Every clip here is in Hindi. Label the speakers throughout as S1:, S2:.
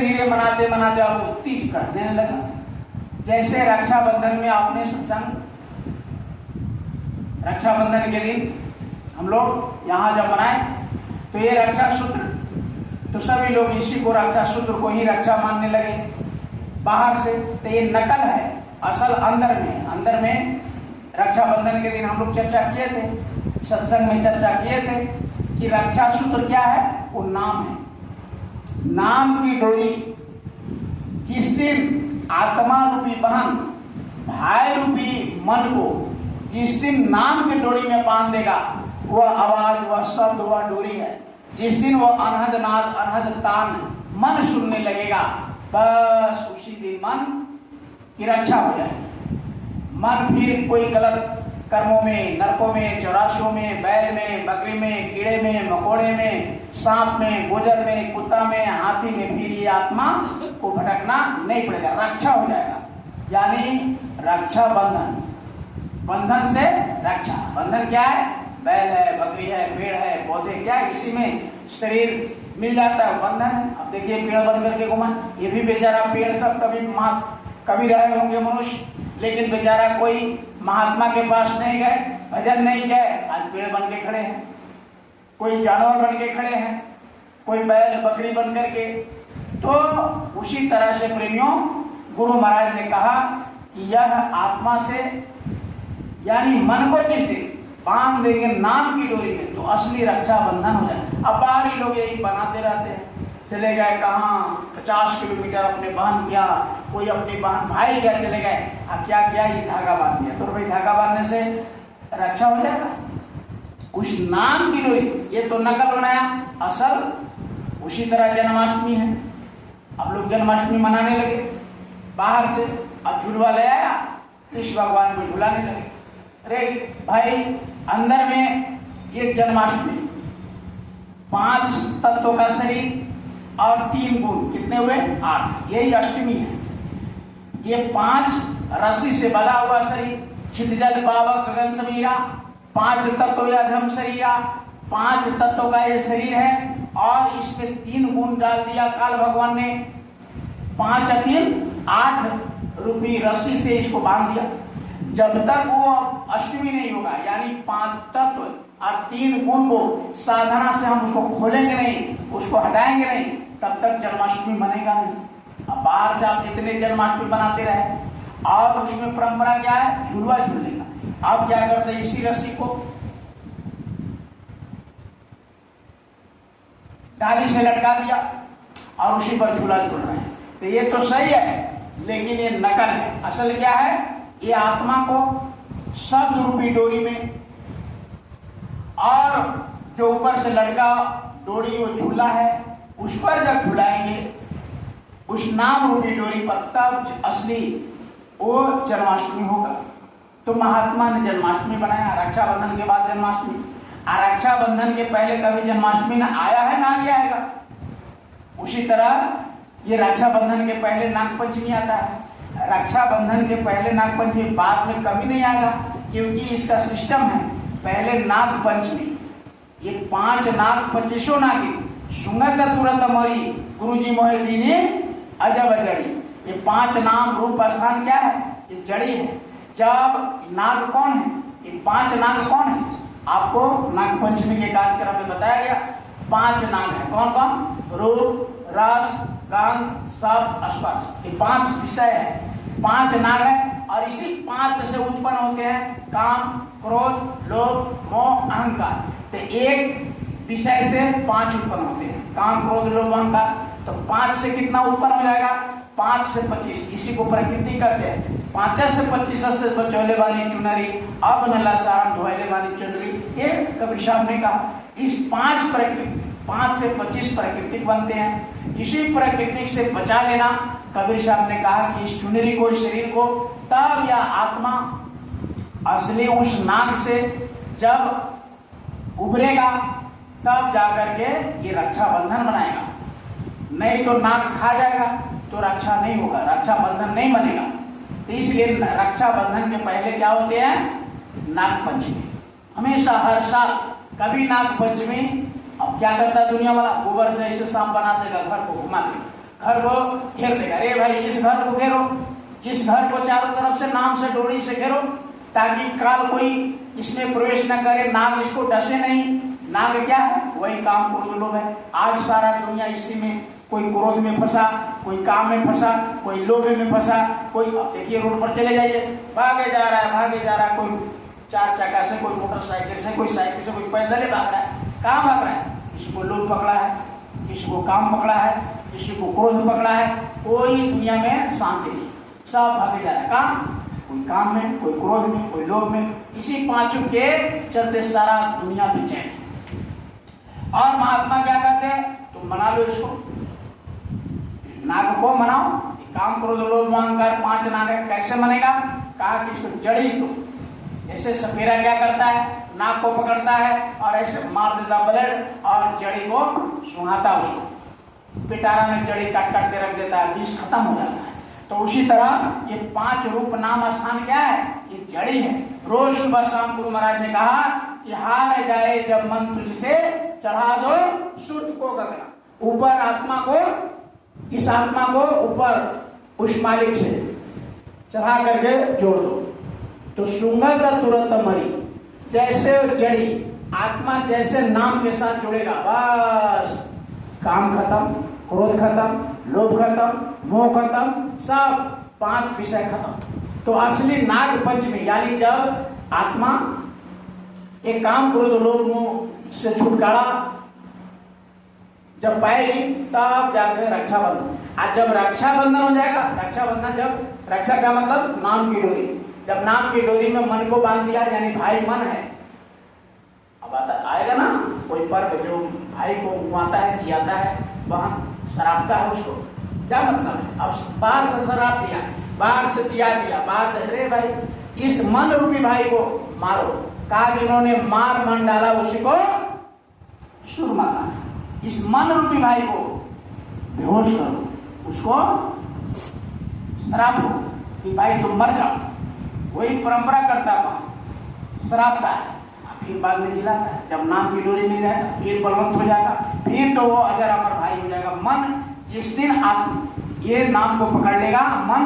S1: धीरे मनाते मनाते अब वो तीज करने लगा। जैसे रक्षाबंधन में आपने सत्संग, रक्षाबंधन के दिन हम लोग यहाँ जब मनाए तो ये रक्षा सूत्र, तो सभी लोग इसी को रक्षा सूत्र को ही रक्षा मानने लगे बाहर से। तो ये नकल है, असल अंदर में रक्षाबंधन के दिन हम लोग चर्चा किए थे, सत्संग में चर्चा किए थे कि रक्षा सूत्र क्या है, वो नाम है। नाम की डोरी जिस दिन आत्मा रूपी बहन भाई रूपी मन को जिस दिन नाम की डोरी में बांध देगा, वह आवाज, वह शब्द, वह डोरी है। जिस दिन वह अनहद नाद, अनहद तान मन सुनने लगेगा, बस उसी दिन मन की रक्षा हो जाएगी। मन फिर कोई गलत कर्मों में, नरकों में, चौरासियों में, बैल में, बकरी में, कीड़े में, मकोड़े में, सांप में, गोजर में, कुत्ता में, हाथी में, फिर ये आत्मा को भटकना नहीं पड़ेगा, रक्षा हो जाएगा। यानी रक्षा बंधन, बंधन से रक्षा। बंधन क्या है? बैल है, बकरी है, पेड़ है, पौधे, क्या इसी में शरीर मिल जाता है, बंधन है। अब देखिए पेड़ बन करके घुमा, ये भी बेचारा पेड़ सब कभी रहे होंगे मनुष्य, लेकिन बेचारा कोई महात्मा के पास नहीं गए, भजन नहीं गए, आज पेड़ बन के खड़े हैं। कोई जानवर बन के खड़े हैं, कोई बैल बकरी बन करके। तो उसी तरह से प्रेमियों, गुरु महाराज ने कहा कि यह आत्मा से, यानी मन को जिस दिन बांध देंगे नाम की डोरी में, तो असली रक्षा बंधन हो जाए। अब बाहरी लोग यही बनाते रहते हैं, चले गए कहाँ 50 किलोमीटर अपने बहन किया, कोई अपनी बहन भाई क्या चले गए, क्या किया, ये धागा बांध दिया। तो भाई धागा बांधने से रक्षा हो जाएगा? उस नाम की डोरी, ये तो नकल बनाया, असल उसी तरह जन्माष्टमी है। अब लोग जन्माष्टमी मनाने लगे बाहर से, अब झुलवा ले आया, कृष्ण भगवान को झुलाने लगे। अरे भाई, अंदर में ये जन्माष्टमी 5 तत्वों का शरीर और 3 गुण, कितने हुए? 8, यही अष्टमी है। ये 5 रस्सी से बंधा हुआ शरीर, छितजल पावक गगन समीरा, 5 तत्व अधम शरीरा, 5 तत्वों का ये शरीर है। और इसमें 3 गुण डाल दिया काल भगवान ने, 5 और 3 8 रूपी रस्सी से इसको बांध दिया। जब तक वो अष्टमी नहीं होगा, यानी 5 तत्व और 3 गुण को साधना से हम उसको खोलेंगे नहीं, उसको हटाएंगे नहीं, तब तक जन्माष्टमी बनेगा नहीं। अब बाहर से आप जितने जन्माष्टमी बनाते रहे, और उसमें परंपरा क्या है? झूलवा झूलने का। आप क्या करते हैं? इसी रस्सी को डाली से लटका दिया और उसी पर झूला झूल रहे हैं। तो ये तो सही है, लेकिन ये नकल है। असल क्या है? ये आत्मा को शब्द रूपी डोरी में, और जो ऊपर से लटका डोरी वो झूला है, उस पर जब झुलाएंगे उस नाम रूपी डोरी पर, तब असली वो जन्माष्टमी होगा। तो महात्मा ने जन्माष्टमी बनाया, रक्षाबंधन के बाद जन्माष्टमी। और रक्षाबंधन के पहले कभी जन्माष्टमी ना आया है ना आगे आएगा। उसी तरह ये रक्षाबंधन के पहले नागपंचमी आता है, रक्षाबंधन के पहले नागपंचमी, बाद में कभी नहीं आएगा, क्योंकि इसका सिस्टम है। पहले नागपंचमी, ये 5 नाग 25 नागिन सुंगत तुरंत मरी, गुरुजी मोहे दीने अजब जड़ी। ये 5 नाम रूप स्थान क्या है? ये जड़ी है। जब नाग कौन है? ये 5 नाग कौन है? आपको नागपंचमी के कार्यक्रम में बताया गया। 5 नाग है। कौन कौन? रूप, रस, गंध, शब्द, स्पर्श, ये 5 विषय है। 5 नाग है, और इसी 5 से उत्पन्न होते हैं काम, क्रोध, लोभ, मोह, अहंकार। तो एक विषय से 5 उत्पन्न होते हैं, काम, क्रोध, लोभ, अहंकार। तो 5 से कितना उत्पन्न हो जाएगा? 5 से 25, इसी को प्रकृति कहते हैं। 5 से 25 से बचौले वाली चुनरी, अब नला सारम धोले वाली चुनरी, ये कबीर साहब ने कहा। इस 5 से 25 प्राकृतिक बनते हैं। इसी प्राकृतिक से बचा लेना, कबीर साहब ने कहा कि इस चुनरी को, शरीर को, तब यह आत्मा असली उस नाग से जब उभरेगा, तब जाकर के ये रक्षाबंधन बनाएगा। नहीं तो नाग खा जाएगा तो रक्षा नहीं होगा, रक्षाबंधन नहीं बनेगा। तो इसलिए रक्षाबंधन के पहले क्या होते हैं? नागपंचमी। हमेशा हर साल कभी नागपंचमी, अब क्या करता है दुनिया वाला? गोबर से ऐसे सांप बना देगा, घर को घुमा देगा, घर को घेर देगा। अरे भाई इस घर को घेरो, इस घर को चारों तरफ से नाम से डोरी से घेरो, ताकि काल कोई इसमें प्रवेश न करे, नाग इसको डसे नहीं। नाग क्या है? वही काम क्रोध लोभ है। आज सारा दुनिया इसी में, कोई क्रोध में फंसा, कोई काम में फंसा, कोई लोभ में फंसा, कोई देखिए रोड पर चले जाइए, भागे जा रहा है, भागे जा रहा है, कोई 4 चक्का से, कोई मोटरसाइकिल से, कोई साइकिल से, कोई पैदल ही भाग रहा है। कहाँ भाग रहा है? किसी को लोभ पकड़ा है, किसी को काम पकड़ा है, किसी को क्रोध पकड़ा है। कोई दुनिया में शांति नहीं, सब भागे जा रहा है। कहाँ? कोई काम में, कोई क्रोध में, कोई लोभ में। इसी पांचों के चलते सारा दुनिया बेचैन है। और महात्मा क्या कहते हैं? तुम मना लो इसको, नाग को मनाओ। काम क्रोध लोभ अहंकार 5 नाग है, कैसे मनेगा? कहा कि इसको जड़ी दो। जैसे सपेरा क्या करता है? नाग को पकड़ता है और ऐसे मार देता ब्लेड और जड़ी को सुंघाता, उसको पिटारा में जड़ी काट काट के रख देता है, विष खत्म हो जाता है। तो उसी तरह ये 5 रूप नाम स्थान क्या है? ये जड़ी है। रोज सुबह शाम गुरु महाराज ने कहा कि हार जाए जब मन तुझसे, चढ़ा दो सूर्य को गगना। ऊपर आत्मा को, इस आत्मा को ऊपर उस मालिक से चढ़ा करके जोड़ दो, तो सुंगत तुरंत मरी। जैसे जड़ी आत्मा जैसे नाम के साथ जुड़ेगा, बस काम खत्म, क्रोध खत्म, लोभ खत्म, मोह खत्म, सब 5 विषय खत्म। तो असली नाग पंचमी यानी जब आत्मा एक काम क्रोध लोभ मोह से छुटकारा जब पाएगी, तब जाकर रक्षाबंधन। आज जब रक्षाबंधन हो जाएगा, रक्षाबंधन जब, रक्षा का मतलब नाम की डोरी, जब नाम की डोरी में मन को बांध दिया, यानी भाई मन है। अब आएगा ना कोई पर्व जो भाई को घुमाता है, जियाता है, बहन शराबता है, उसको क्या मतलब है? अब बाहर से शराब दिया, बाहर से जिया दिया, बाहर से, अरे भाई इस मन रूपी भाई को मारो। कहा जिन्होंने मार मन डाला उसी को सुरमा कहा। इस मन रूपी भाई को बेहोश करो, उसको श्राप हो कि भाई तुम मर जाओ। वही परंपरा करता कौन? श्रापता है। फिर बाद में जिलाता है, जब नाम की डोरी मिल जाएगा, फिर बलवंत हो जाएगा, फिर तो वो अजर अमर भाई हो जाएगा। मन जिस दिन आप ये नाम को पकड़ लेगा मन,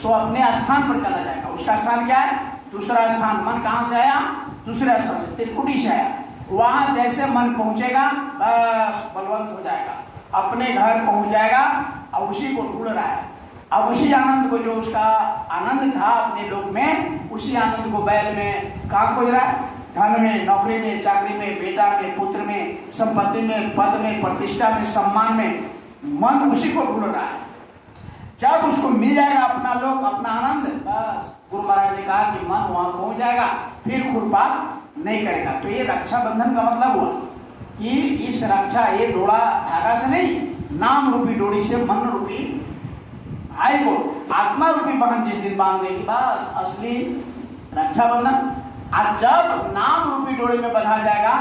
S1: तो अपने स्थान पर चला जाएगा। उसका स्थान क्या है? दूसरा स्थान। मन कहाँ से आया? दूसरे स्थान से, त्रिकुटी से आया। वहां जैसे मन पहुंचेगा, बस बलवंत हो जाएगा, अपने घर पहुंच जाएगा। अब उसी को ढूंढ रहा है। अब उसी आनंद को, जो उसका आनंद था अपने लोक में, उसी आनंद को बैल में कहाँ खोज रहा है? धन में, नौकरी में, चाकरी में, बेटा में, पुत्र में, संपत्ति में, पद में, प्रतिष्ठा में, सम्मान में। मन उसी को ढूंढ रहा है। जब उसको मिल जाएगा अपना लोक, अपना आनंद, बस गुरु महाराज ने कहा कि मन वहां पहुंच जाएगा, फिर खुरपात नहीं करेगा। तो ये रक्षाबंधन का मतलब हुआ कि इस रक्षा, ये डोरा धागा से नहीं, नाम रूपी डोरी से मन रूपी भाई को, आत्मा रूपी बहन जिस दिन बांध देगी, बस असली रक्षाबंधन। आज जब नाम रूपी डोरी में बंधा जाएगा,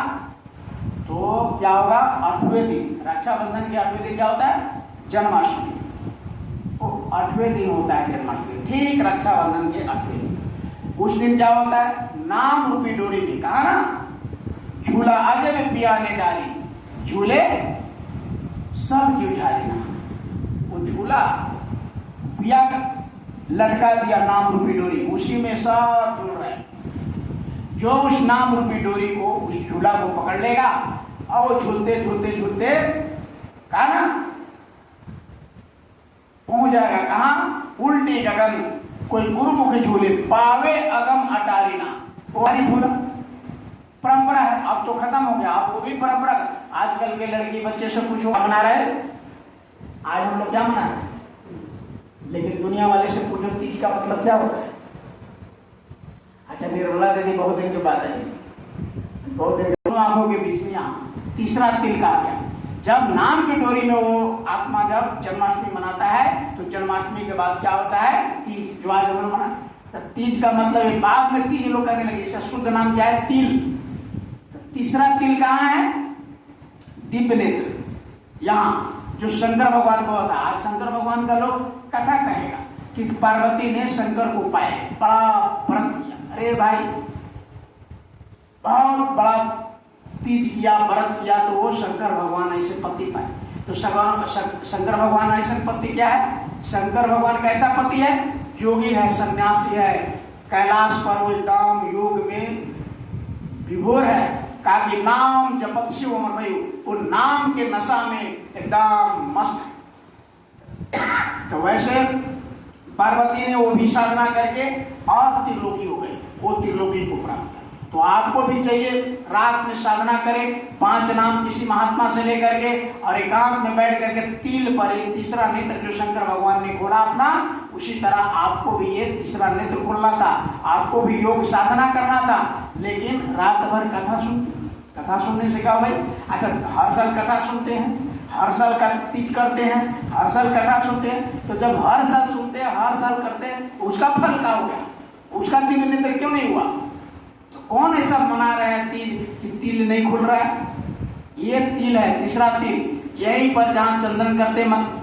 S1: तो क्या होगा? 8वें दिन, रक्षाबंधन के 8वें दिन क्या होता है? जन्माष्टमी। 8वें दिन होता है जन्माष्टमी, ठीक रक्षाबंधन के 8वें दिन। उस दिन क्या होता है? नाम रूपी डोरी में, कहा ना, झूला आजे में पिया ने डाली, झूले सब जीव झालेना। वो झूला पिया लटका दिया नाम रूपी डोरी, उसी में सब जुड़ रहे हैं। जो उस नाम रूपी डोरी को, उस झूला को पकड़ लेगा, और वो झूलते झूलते झूलते कहा ना पहुंच जाएगा कहाँ? उल्टी गगन। कोई गुरुमुख झूले, पावे अगम अटारीना। वो वाली झूला परंपरा है, अब तो खत्म हो गया। अब वो भी परंपरा। आजकल के लड़की बच्चे से पूछो मना रहे, आज हम लोग क्या मना रहे, लेकिन दुनिया वाले से पूछो तीज का मतलब क्या होता है। अच्छा, निर्मला दीदी बहुत दिन के बाद आई, बहुत दिन आंखों के बीच में यहाँ तीसरा तिल का आ गया। जब नाम की डोरी में वो आत्मा जब जन्माष्टमी मनाता है, तो जन्माष्टमी के बाद क्या होता है? तीज, जो आज हम लोग मना। तो तीज का मतलब है, बाद में तीज लोग करने लगे, इसका शुद्ध नाम क्या है? तिल। तो तीसरा तिल कहाँ है? दिव्य नेत्र। यहाँ जो शंकर भगवान को होता है, आज शंकर भगवान का लोग कथा कहेगा कि पार्वती ने शंकर को पाए, बड़ा व्रत किया। अरे भाई, बहुत बड़ा तीज किया, व्रत किया, तो वो शंकर भगवान ऐसे पति पाए। तो शंकर भगवान ऐसा पति क्या है? शंकर भगवान कैसा पति है? योगी है, सन्यासी है, कैलाश पर वो एकदम योग में विभोर है। कहा कि नाम जपत शिव अमर भाई, वो नाम के नशा में एकदम मस्त। तो वैसे पार्वती ने वो भी साधना करके और त्रिलोकी हो गई, वो त्रिलोकी को प्राप्त किया। तो आपको भी चाहिए रात में साधना करें, 5 नाम किसी महात्मा से लेकर के, और एकांत में बैठ करके तिल पर एक तीसरा नेत्र जो शंकर भगवान ने खोला अपना, उसी तरह आपको भी ये तीसरा नेत्र खोलना था, आपको भी योग साधना करना था। लेकिन रात भर कथा सुनने से क्या भाई? अच्छा, हर साल कथा सुनते हैं, हर साल का तीज करते हैं, हर साल कथा सुनते हैं, तो जब हर साल सुनते हैं, हर साल करते हैं, उसका फल क्या हो गया? उसका तिल नेत्र क्यों नहीं हुआ? तो कौन ऐसा मना रहे हैं तिल नहीं खुल रहा है? ये तिल है, तीसरा तिल, यहीं पर जहां चंदन करते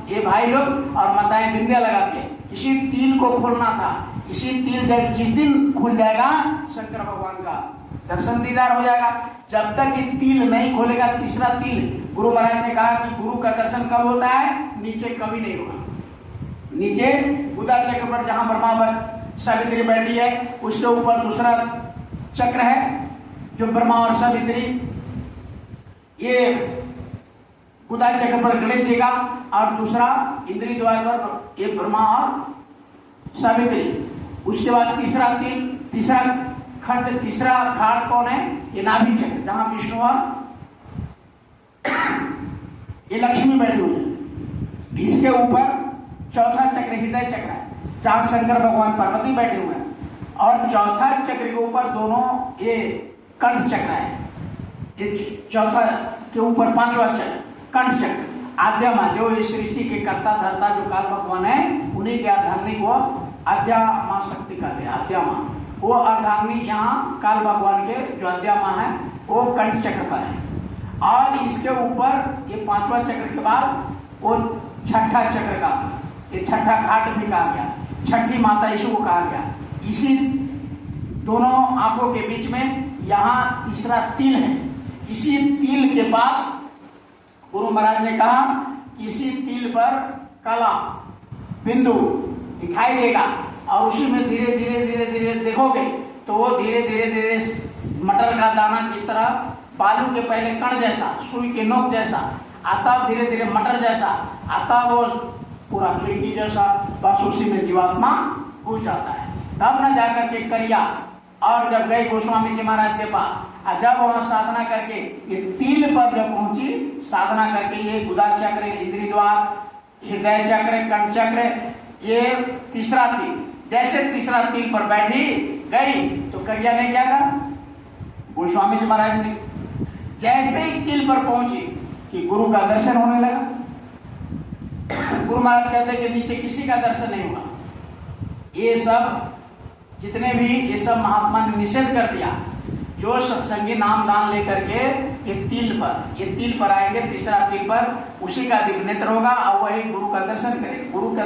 S1: ये भाई लोग और माताएं बिंदिया लगाते हैं, इसी तिल को खोलना था। इसी तिल जब जिस दिन खुल जाएगा, शंकर भगवान का दर्शन दीदार हो जाएगा। जब तक ये तिल नहीं खोलेगा, तीसरा तिल, गुरु महाराज ने कहा कि गुरु का दर्शन कब होता है? नीचे कभी नहीं होगा। नीचे गुदा चक्र पर जहां ब्रह्मा सावित्री बैठी है, उसके ऊपर दूसरा चक्र है जो ब्रह्मा और सावित्री, ये गुदा चक्र पर गणेश जी का, और दूसरा इंद्री द्वार पर ये ब्रह्मा और सावित्री। उसके बाद तीसरा तिल, तीसरा खंड, तीसरा घाट कौन है? ये नाभि चक्र, जहां विष्णु और ये लक्ष्मी बैठी हुई है। इसके ऊपर चौथा चक्र हृदय चक्र है, जहां शंकर भगवान पार्वती बैठे हुए हैं, और चौथा चक्र के ऊपर दोनों ये कंठ चक्र है। ये चौथा के ऊपर 5वां चक्र कंठ चक्र, आद्यमा, जो इस सृष्टि के कर्ता धर्ता जो काल भगवान है, उन्हीं के अर्धांगिनी को आद्यमा शक्ति कहते हैं। आद्यमा वो अर्धांगिनी यहाँ काल भगवान के जो आद्यमा है वो कंठ चक्र पर है। और इसके ऊपर ये 5वां चक्र के बाद वो छठा चक्र का, ये छठा घाट भी कहा गया, छठी माता यीशु को कहा गया। इसी दोनों आंखों के बीच में यहाँ तीसरा तिल है। इसी तिल के पास गुरु महाराज ने कहा कि इसी तिल पर काला बिंदु दिखाई देगा, और उसी में धीरे धीरे धीरे धीरे देखोगे तो वो धीरे धीरे धीरे मटर का दाना की तरह बालू के पहले कण जैसा, सुई के नोक जैसा आता, धीरे धीरे मटर जैसा आता, वो पूरा खिड़की जैसा, बस उसी में जीवात्मा घुस जाता है। तब न जाकर के करिया। और जब गए गोस्वामी जी महाराज के पास, जब वहां साधना करके ये तिल पर जब पहुंची, साधना करके ये गुदा चक्र, इंद्री द्वार, हृदय चक्र, कंठ चक्र, ये तीसरा तिल, जैसे तीसरा तिल पर बैठी गई तो करिया ने क्या कहा? गोस्वामी जी महाराज ने जैसे ही तिल पर पहुंची कि गुरु का दर्शन होने लगा। गुरु महाराज कहते कि नीचे किसी का दर्शन नहीं हुआ। ये सब जितने भी ये सब महात्मा ने निषेध कर दिया। जो सत्संगी नाम दान लेकर के ये तिल पर आएंगे, तीसरा तिल पर उसी का दिव्य नेत्र होगा और वही गुरु का दर्शन करेंगे। गुरु का